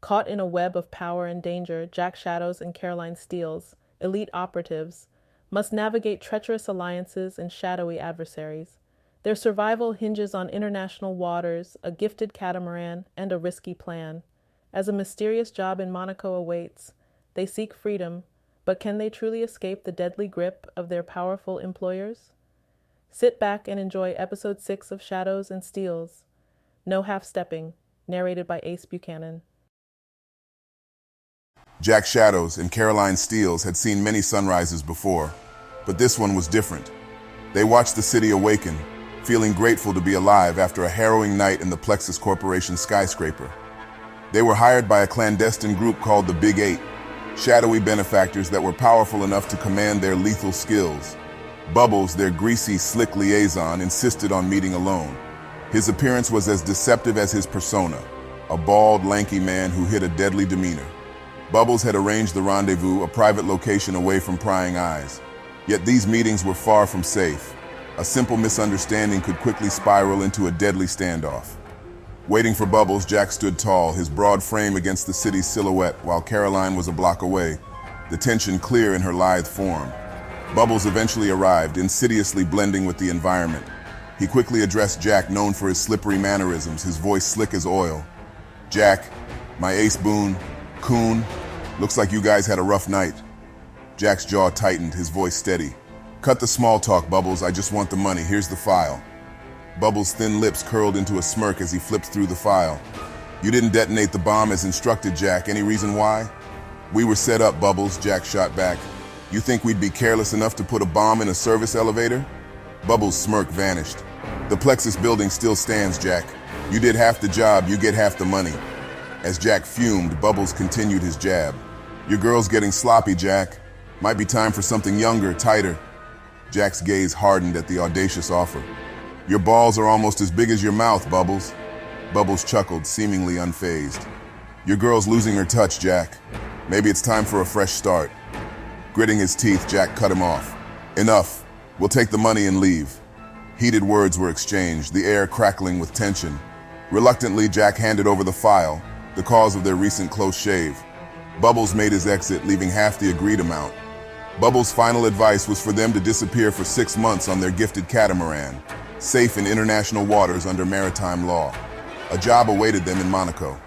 Caught in a web of power and danger, Jack Shadows and Caroline Stealz, elite operatives, must navigate treacherous alliances and shadowy adversaries. Their survival hinges on international waters, a gifted catamaran, and a risky plan. As a mysterious job in Monaco awaits, they seek freedom, but can they truly escape the deadly grip of their powerful employers? Sit back and enjoy episode 6 of Shadows and Stealz. No half-stepping, narrated by Ace Buchanan. Jack Shadows and Caroline Stealz had seen many sunrises before, but this one was different. They watched the city awaken, feeling grateful to be alive after a harrowing night in the Plexus Corporation skyscraper. They were hired by a clandestine group called the Big Eight, shadowy benefactors that were powerful enough to command their lethal skills. Bubbles, their greasy, slick liaison, insisted on meeting alone. His appearance was as deceptive as his persona, a bald, lanky man who hid a deadly demeanor. Bubbles had arranged the rendezvous, a private location away from prying eyes. Yet these meetings were far from safe. A simple misunderstanding could quickly spiral into a deadly standoff. Waiting for Bubbles, Jack stood tall, his broad frame against the city's silhouette, while Caroline was a block away, the tension clear in her lithe form. Bubbles eventually arrived, insidiously blending with the environment. He quickly addressed Jack, known for his slippery mannerisms, his voice slick as oil. "Jack, my Ace Coon, looks like you guys had a rough night." Jack's jaw tightened, his voice steady. "Cut the small talk, Bubbles. I just want the money. Here's the file." Bubbles' thin lips curled into a smirk as he flipped through the file. "You didn't detonate the bomb as instructed, Jack. Any reason why?" "We were set up, Bubbles," Jack shot back. "You think we'd be careless enough to put a bomb in a service elevator?" Bubbles' smirk vanished. "The Plexus building still stands, Jack. You did half the job, you get half the money." As Jack fumed, Bubbles continued his jab. "Your girl's getting sloppy, Jack. Might be time for something younger, tighter." Jack's gaze hardened at the audacious offer. "Your balls are almost as big as your mouth, Bubbles." Bubbles chuckled, seemingly unfazed. "Your girl's losing her touch, Jack. Maybe it's time for a fresh start." Gritting his teeth, Jack cut him off. "Enough. We'll take the money and leave." Heated words were exchanged, the air crackling with tension. Reluctantly, Jack handed over the file, the cause of their recent close shave. Bubbles made his exit, leaving half the agreed amount. Bubbles' final advice was for them to disappear for 6 months on their gifted catamaran, safe in international waters under maritime law. A job awaited them in Monaco.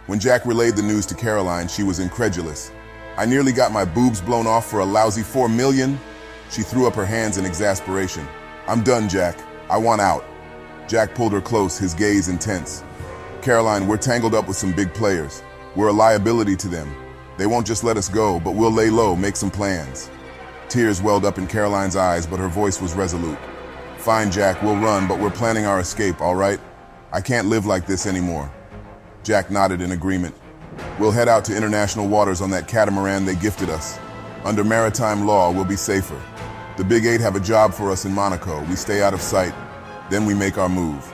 When Jack relayed the news to Caroline, she was incredulous. "I nearly got my boobs blown off for a lousy $4 million? She threw up her hands in exasperation. "I'm done, Jack. I want out." Jack pulled her close, his gaze intense. "Caroline, we're tangled up with some big players. We're a liability to them. They won't just let us go, but we'll lay low, make some plans." Tears welled up in Caroline's eyes, but her voice was resolute. "Fine, Jack, we'll run, but we're planning our escape, all right? I can't live like this anymore." Jack nodded in agreement. "We'll head out to international waters on that catamaran they gifted us. Under maritime law, we'll be safer. The Big Eight have a job for us in Monaco. We stay out of sight, then we make our move."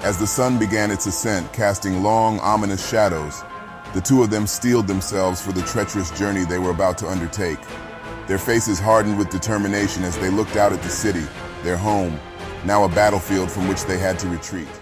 As the sun began its ascent, casting long, ominous shadows, the two of them steeled themselves for the treacherous journey they were about to undertake. Their faces hardened with determination as they looked out at the city, their home, now a battlefield from which they had to retreat.